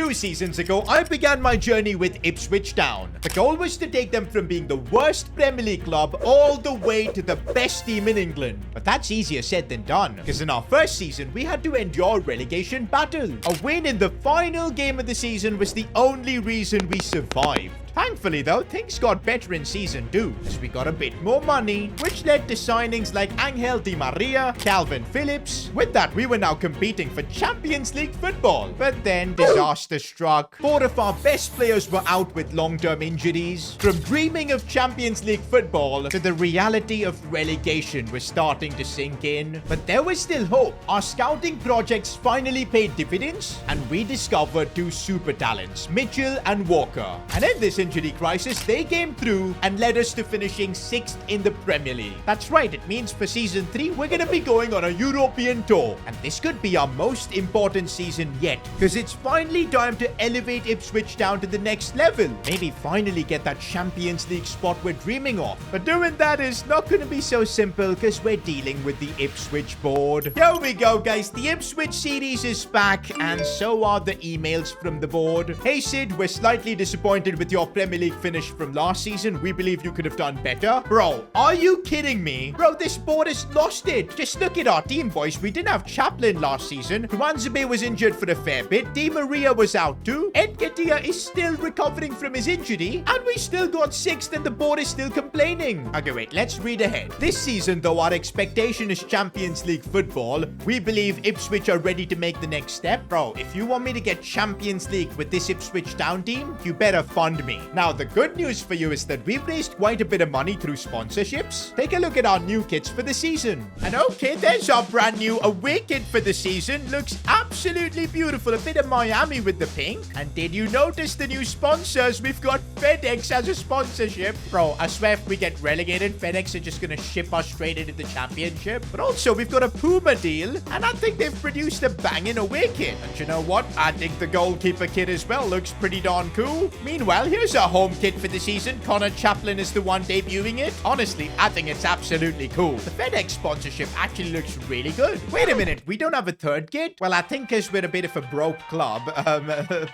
2 seasons ago, I began my journey with Ipswich Town. The goal was to take them from being the worst Premier League club all the way to the best team in England. But that's easier said than done, because in our first season, we had to endure relegation battle. A win in the final game of the season was the only reason we survived. Thankfully though, things got better in season 2 as we got a bit more money, which led to signings like Angel Di Maria, Calvin Phillips. With that, we were now competing for Champions League football. But then disaster struck. 4 of our best players were out with long-term injuries. From dreaming of Champions League football to the reality of relegation was starting to sink in. But there was still hope. Our scouting projects finally paid dividends and we discovered 2 super talents, Mitchell and Walker. And in this injury crisis, they came through and led us to finishing 6th in the Premier League. That's right, it means for season 3, we're going to be going on a European tour. And this could be our most important season yet, because it's finally time to elevate Ipswich Town to the next level. Maybe finally get that Champions League spot we're dreaming of. But doing that is not going to be so simple, because we're dealing with the Ipswich board. Here we go, guys. The Ipswich series is back, and so are the emails from the board. Hey Sid, we're slightly disappointed with your Premier League finish from last season. We believe you could have done better. Bro, are you kidding me? Bro, this board has lost it. Just look at our team, boys. We didn't have Chaplin last season. Tuanzebe was injured for a fair bit. Di Maria was out too. Nketiah is still recovering from his injury. And we still got 6th and the board is still complaining. Okay, wait. Let's read ahead. This season, though our expectation is Champions League football, we believe Ipswich are ready to make the next step. Bro, if you want me to get Champions League with this Ipswich Town team, you better fund me. Now, the good news for you is that we've raised quite a bit of money through sponsorships. Take a look at our new kits for the season. And okay, there's our brand new away kit for the season. Looks absolutely beautiful. A bit of Miami with the pink. And did you notice the new sponsors? We've got FedEx as a sponsorship. Bro, I swear if we get relegated, FedEx are just going to ship us straight into the championship. But also, we've got a Puma deal. And I think they've produced a banging away kit. And you know what? I think the goalkeeper kit as well looks pretty darn cool. Meanwhile, here's our home kit for the season. Connor Chaplin is the one debuting it. Honestly, I think it's absolutely cool. The FedEx sponsorship actually looks really good. Wait a minute, we don't have a third kit? Well, I think because we're a bit of a broke club,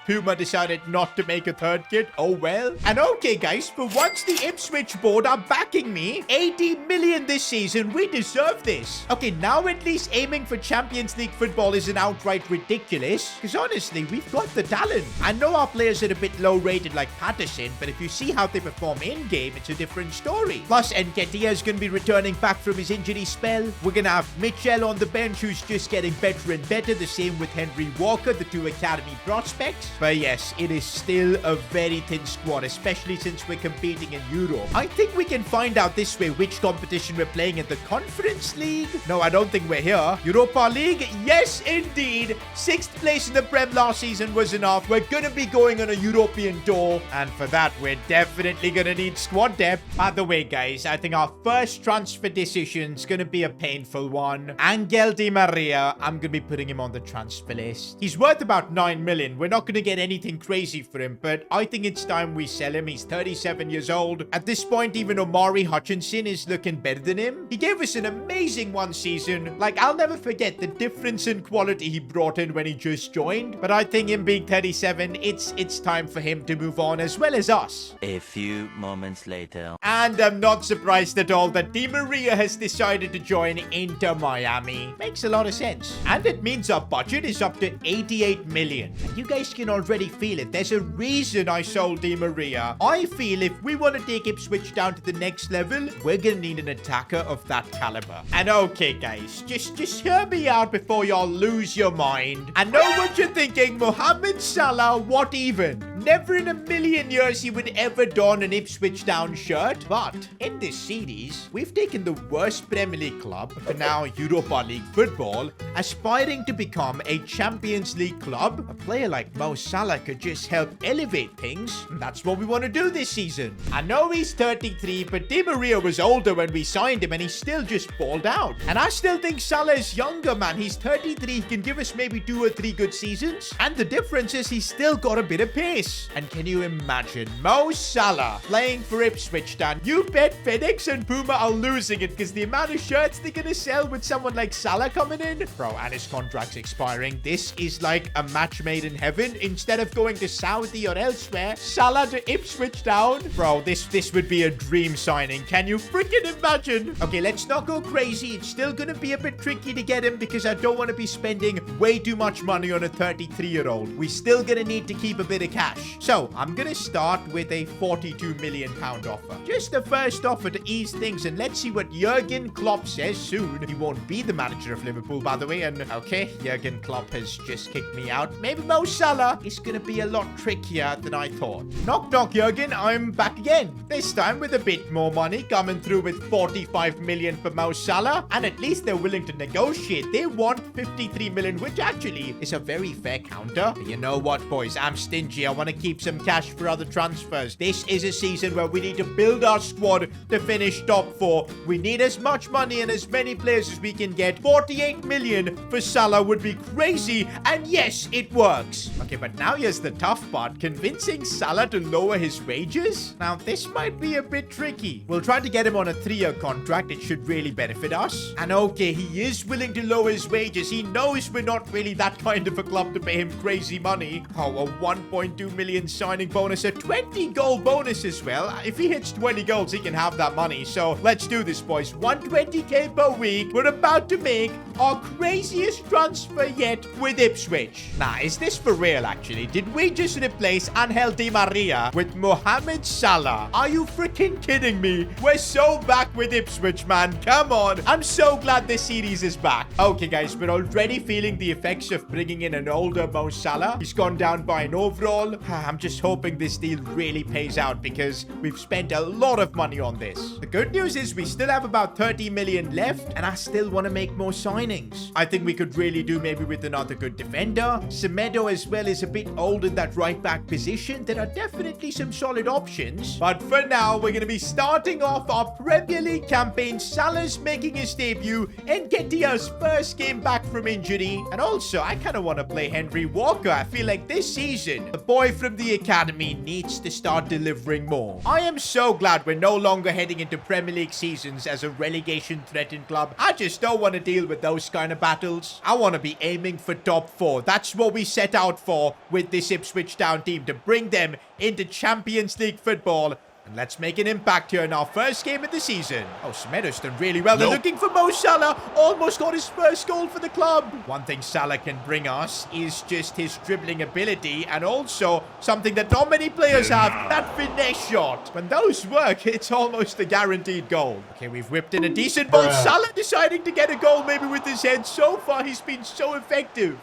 Puma decided not to make a third kit. Oh well. And okay, guys, for once the Ipswich board are backing me. 80 million this season. We deserve this. Okay, now at least aiming for Champions League football isn't outright ridiculous. Because honestly, we've got the talent. I know our players are a bit low rated like Patterson, but if you see how they perform in-game, it's a different story. Plus, Nketiah is going to be returning back from his injury spell. We're going to have Mitchell on the bench, who's just getting better and better. The same with Henry Walker, the 2 academy prospects. But yes, it is still a very thin squad, especially since we're competing in Europe. I think we can find out this way which competition we're playing in the Conference League. No, I don't think we're here. Europa League? Yes, indeed. 6th place in the Prem last season was enough. We're going to be going on a European tour, and for that, we're definitely gonna need squad depth. By the way, guys, I think our first transfer decision's gonna be a painful one. Angel Di Maria, I'm gonna be putting him on the transfer list. He's worth about 9 million. We're not gonna get anything crazy for him, but I think it's time we sell him. He's 37 years old. At this point, even Omari Hutchinson is looking better than him. He gave us an amazing one season. Like, I'll never forget the difference in quality he brought in when he just joined. But I think him being 37, it's time for him to move on as well as us. A few moments later. And I'm not surprised at all that Di Maria has decided to join Inter Miami. Makes a lot of sense. And it means our budget is up to 88 million. And you guys can already feel it. There's a reason I sold Di Maria. I feel if we want to take Ipswich down to the next level, we're gonna need an attacker of that caliber. And okay, guys, just hear me out before y'all lose your mind. I know what you're thinking. Mohamed Salah, what even? Never in a million years he would ever don an Ipswich Town shirt. But in this series, we've taken the worst Premier League club to now Europa League football, aspiring to become a Champions League club. A player like Mo Salah could just help elevate things. And that's what we want to do this season. I know he's 33, but Di Maria was older when we signed him and he still just balled out. And I still think Salah is younger, man. He's 33. He can give us maybe 2 or 3 good seasons. And the difference is he's still got a bit of pace. this. And can you imagine Mo Salah playing for Ipswich Town? You bet FedEx and Puma are losing it because the amount of shirts they're going to sell with someone like Salah coming in. Bro, and his contract's expiring. This is like a match made in heaven. Instead of going to Saudi or elsewhere, Salah to Ipswich Town. Bro, this would be a dream signing. Can you freaking imagine? Okay, let's not go crazy. It's still going to be a bit tricky to get him because I don't want to be spending way too much money on a 33-year-old. We're still going to need to keep a bit of cash. So I'm going to start with a £42 million offer. Just the first offer to ease things, and let's see what Jurgen Klopp says soon. He won't be the manager of Liverpool, by the way. And okay, Jurgen Klopp has just kicked me out. Maybe Mo Salah is going to be a lot trickier than I thought. Knock, knock, Jurgen. I'm back again. This time with a bit more money, coming through with 45 million for Mo Salah. And at least they're willing to negotiate. They want 53 million, which actually is a very fair counter. But you know what, boys? I'm stingy. I want to keep some cash for other transfers. This is a season where we need to build our squad to finish top 4. We need as much money and as many players as we can get. 48 million for Salah would be crazy. And yes, it works. Okay, but now here's the tough part. Convincing Salah to lower his wages? Now, this might be a bit tricky. We'll try to get him on a 3-year contract. It should really benefit us. And okay, he is willing to lower his wages. He knows we're not really that kind of a club to pay him crazy money. Oh, a 1.2 million signing bonus, a 20-goal bonus as well. If he hits 20 goals, he can have that money. So let's do this, boys. 120k per week. We're about to make our craziest transfer yet with Ipswich. Nah, is this for real, actually? Did we just replace Angel Di Maria with Mohamed Salah? Are you freaking kidding me? We're so back with Ipswich, man. Come on. I'm so glad this series is back. Okay, guys, we're already feeling the effects of bringing in an older Mo Salah. He's gone down by an overall. I'm just hoping this deal really pays out because we've spent a lot of money on this. The good news is we still have about 30 million left, and I still want to make more signings. I think we could really do maybe with another good defender. Semedo as well is a bit old in that right back position. There are definitely some solid options. But for now, we're going to be starting off our Premier League campaign. Salah's making his debut and Nketiah's first game back from injury. And also, I kind of want to play Henry Walker. I feel like this season, the boy from the academy needs to start delivering more. I am so glad we're no longer heading into Premier League seasons as a relegation-threatened club. I just don't want to deal with those kind of battles. I want to be aiming for top 4. That's what we set out for with this Ipswich Town team, to bring them into Champions League football. And let's make an impact here in our first game of the season. Oh, Semedo's done really well. They're looking for Mo Salah. Almost got his first goal for the club. One thing Salah can bring us is just his dribbling ability, and also something that not many players have, that finesse shot. When those work, it's almost a guaranteed goal. Okay, we've whipped in a decent ball. Salah deciding to get a goal maybe with his head. So far, he's been so effective.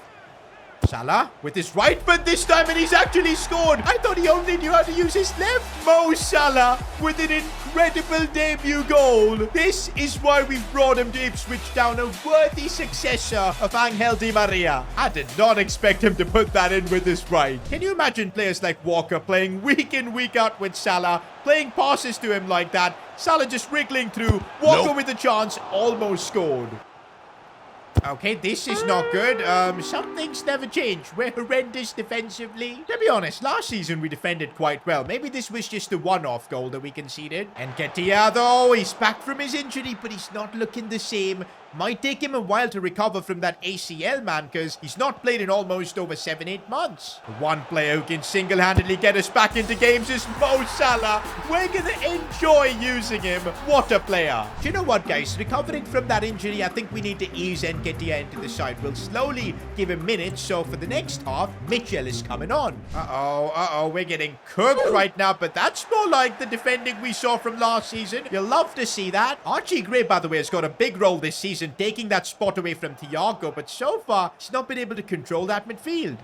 Salah with his right foot this time, and he's actually scored. I thought he only knew how to use his left. Mo Salah with an incredible debut goal. This is why we've brought him to Ipswich Town, a worthy successor of Angel Di Maria. I did not expect him to put that in with his right. Can you imagine players like Walker playing week in, week out with Salah, playing passes to him like that? Salah just wriggling through. Walker with a chance, almost scored. Okay, this is not good. Some things never change. We're horrendous defensively. To be honest, last season we defended quite well. Maybe this was just a one-off goal that we conceded. And Nketiah, though, he's back from his injury, but he's not looking the same. Might take him a while to recover from that ACL, man, because he's not played in almost over 7-8 months. The one player who can single-handedly get us back into games is Mo Salah. We're going to enjoy using him. What a player. Do you know what, guys? Recovering from that injury, I think we need to ease Nketiah into the side. We'll slowly give him minutes, so for the next half, Mitchell is coming on. We're getting cooked right now, but that's more like the defending we saw from last season. You'll love to see that. Archie Gray, by the way, has got a big role this season, taking that spot away from Thiago, but so far, he's not been able to control that midfield.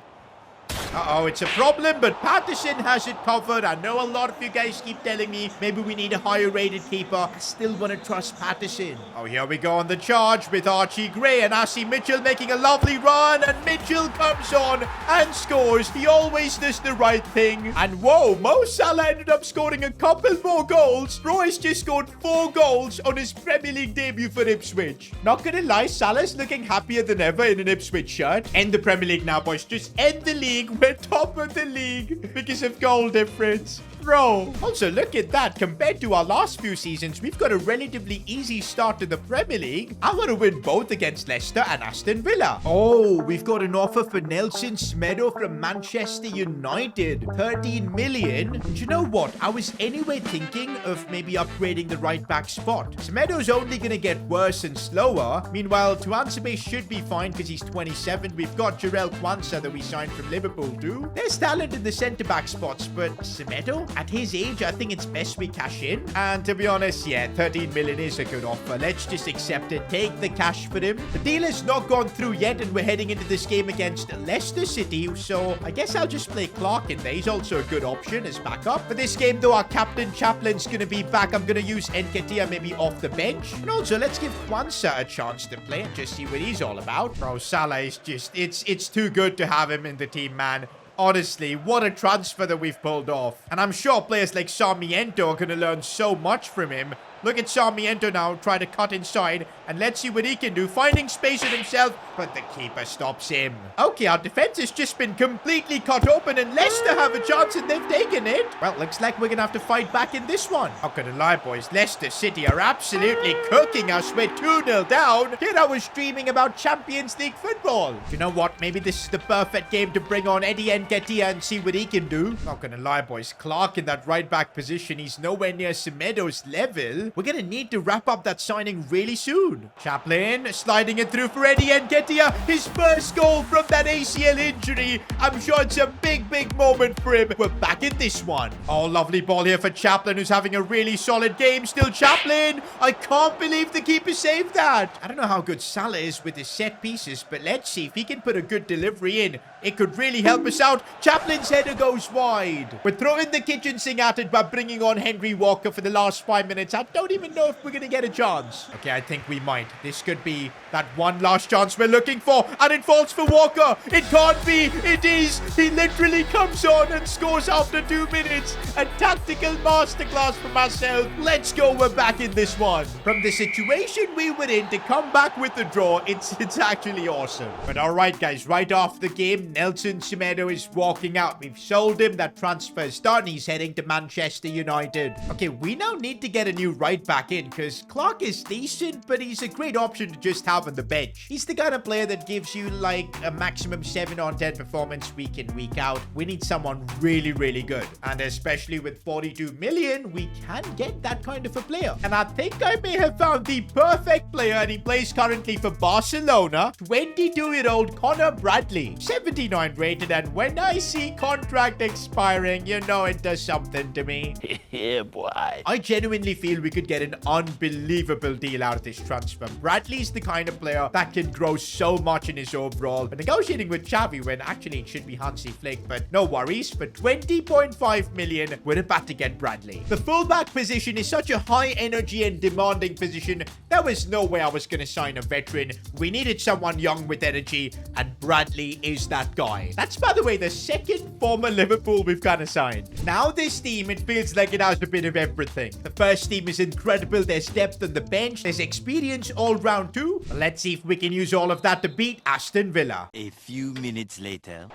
It's a problem, but Patterson has it covered. I know a lot of you guys keep telling me maybe we need a higher rated keeper. I still want to trust Patterson. Oh, here we go on the charge with Archie Gray, and I see Mitchell making a lovely run, and Mitchell comes on and scores. He always does the right thing. And whoa, Mo Salah ended up scoring a couple more goals. Royce just scored 4 goals on his Premier League debut for Ipswich. Not gonna lie, Salah's looking happier than ever in an Ipswich shirt. End the Premier League now, boys. Just end the league we're top of the league because of goal difference. Bro, also look at that. Compared to our last few seasons, we've got a relatively easy start to the Premier League. I want to win both against Leicester and Aston Villa. Oh, we've got an offer for Nelson Semedo from Manchester United. 13 million. And you know what? I was anyway thinking of maybe upgrading the right back spot. Semedo's only going to get worse and slower. Meanwhile, Tuanzebe should be fine because he's 27. We've got Jarell Quansah that we signed from Liverpool too. There's talent in the centre-back spots, but Semedo? At his age, I think it's best we cash in. And to be honest, yeah, 13 million is a good offer. Let's just accept it. Take the cash for him. The deal has not gone through yet, and we're heading into this game against Leicester City. So I guess I'll just play Clark in there. He's also a good option as backup. For this game, though, our captain Chaplin's going to be back. I'm going to use Nketiah maybe off the bench. And also, let's give Quansah a chance to play and just see what he's all about. Bro, Salah is just, it's too good to have him in the team, man. Honestly, what a transfer that we've pulled off. And I'm sure players like Sarmiento are going to learn so much from him. Look at Sarmiento now try to cut inside. And let's see what he can do. Finding space in himself. But the keeper stops him. Okay, our defense has just been completely cut open. And Leicester have a chance and they've taken it. Well, looks like we're going to have to fight back in this one. How can I lie, boys? Leicester City are absolutely cooking us. We're 2-0 down. Here I was dreaming about Champions League football. You know what? Maybe this is the perfect game to bring on Eddie Nketiah and see what he can do. Not gonna lie, boys. Clark in that right back position. He's nowhere near Semedo's level. We're gonna need to wrap up that signing really soon. Chaplin sliding it through for Eddie Nketiah. His first goal from that ACL injury. I'm sure it's a big, big moment for him. We're back in this one. Oh, lovely ball here for Chaplin, who's having a really solid game. Still Chaplin. I can't believe the keeper saved that. I don't know how good Salah is with his set pieces, but let's see if he can put a good delivery in. It could really help us out. Chaplin's header goes wide. We're throwing the kitchen sink at it by bringing on Henry Walker for the last 5 minutes. I don't even know if we're going to get a chance. Okay, I think we might. This could be that one last chance we're looking for. And it falls for Walker. It can't be. It is. He literally comes on and scores after 2 minutes. A tactical masterclass from ourselves. Let's go. We're back in this one. From the situation we were in to come back with the draw, it's actually awesome. But all right, guys, right off the game, Nelson Semedo is walking out. We've sold him. That transfer's done. He's heading to Manchester United. Okay, we now need to get a new right back in because Clark is decent, but he's a great option to just have on the bench. He's the kind of player that gives you like a maximum 7 on 10 performance week in, week out. We need someone really, really good. And especially with 42 million, we can get that kind of a player. And I think I may have found the perfect player, and he plays currently for Barcelona. 22-year-old Connor Bradley. 79 rated, and when I see contract expiring, you know it does something to me. Yeah, boy. I genuinely feel we could get an unbelievable deal out of this transfer. Bradley's the kind of player that can grow so much in his overall. But negotiating with Xavi when actually it should be Hansi Flick, but no worries. For 20.5 million, we're about to get Bradley. The fullback position is such a high energy and demanding position. There was no way I was going to sign a veteran. We needed someone young with energy, and Bradley is that guy. That's, by the way, the second former Liverpool we've kind of signed. Now this team, it feels like it has a bit of everything. The first team is incredible. There's depth on the bench. There's experience all round too. Let's see if we can use all of that to beat Aston Villa. A few minutes later.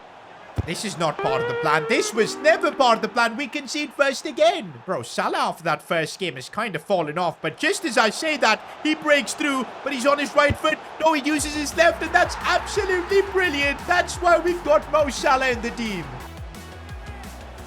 This is not part of the plan. This was never part of the plan. We concede first again. Bro, Salah after that first game has kind of fallen off. But just as I say that, he breaks through. But he's on his right foot. No, he uses his left. And that's absolutely brilliant. That's why we've got Mo Salah in the team.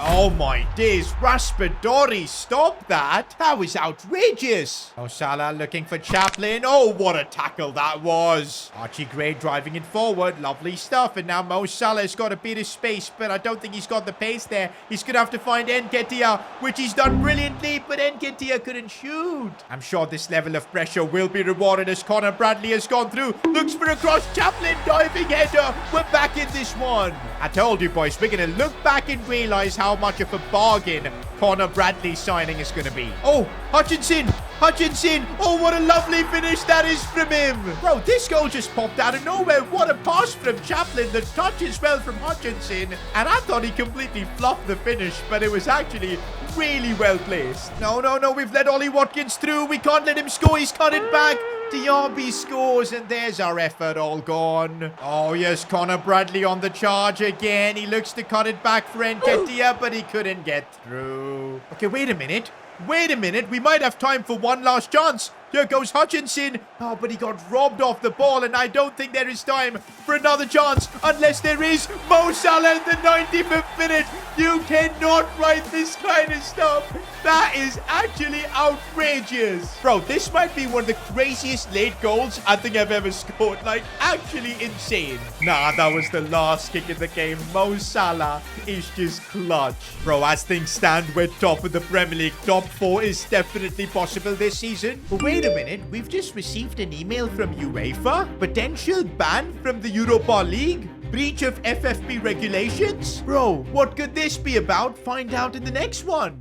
Oh my days, Raspadori, stop that. That was outrageous. Oh, Salah looking for Chaplin. Oh, what a tackle that was. Archie Gray driving it forward. Lovely stuff. And now Mo Salah's got a bit of space, but I don't think he's got the pace there. He's going to have to find Nketiah, which he's done brilliantly, but Nketiah couldn't shoot. I'm sure this level of pressure will be rewarded as Connor Bradley has gone through. Looks for a cross. Chaplin diving header. We're back in this one. I told you, boys, we're going to look back and realize how much of a bargain Connor Bradley signing is going to be. Oh, Hutchinson! Hutchinson! Oh, what a lovely finish that is from him! Bro, this goal just popped out of nowhere. What a pass from Chaplin. The touch is well from Hutchinson. And I thought he completely fluffed the finish, but it was actually really well placed. No, no, no. We've let Ollie Watkins through. We can't let him score. He's cut it back. Diaby scores, and there's our effort all gone. Oh, yes, Connor Bradley on the charge again. He looks to cut it back for Nketiah, but he couldn't get through. Okay, wait a minute. Wait a minute. We might have time for one last chance. Here goes Hutchinson. Oh, but he got robbed off the ball, and I don't think there is time for another chance unless there is Mo Salah in the 95th minute. You cannot write this kind of stuff. That is actually outrageous. Bro, this might be one of the craziest late goals I think I've ever scored. Like, actually insane. Nah, that was the last kick in the game. Mo Salah is just clutch. Bro, as things stand, we're top of the Premier League. Top 4 is definitely possible this season. But wait a minute. We've just received an email from UEFA. Potential ban from the Europa League. Breach of FFP regulations? Bro, what could this be about? Find out in the next one.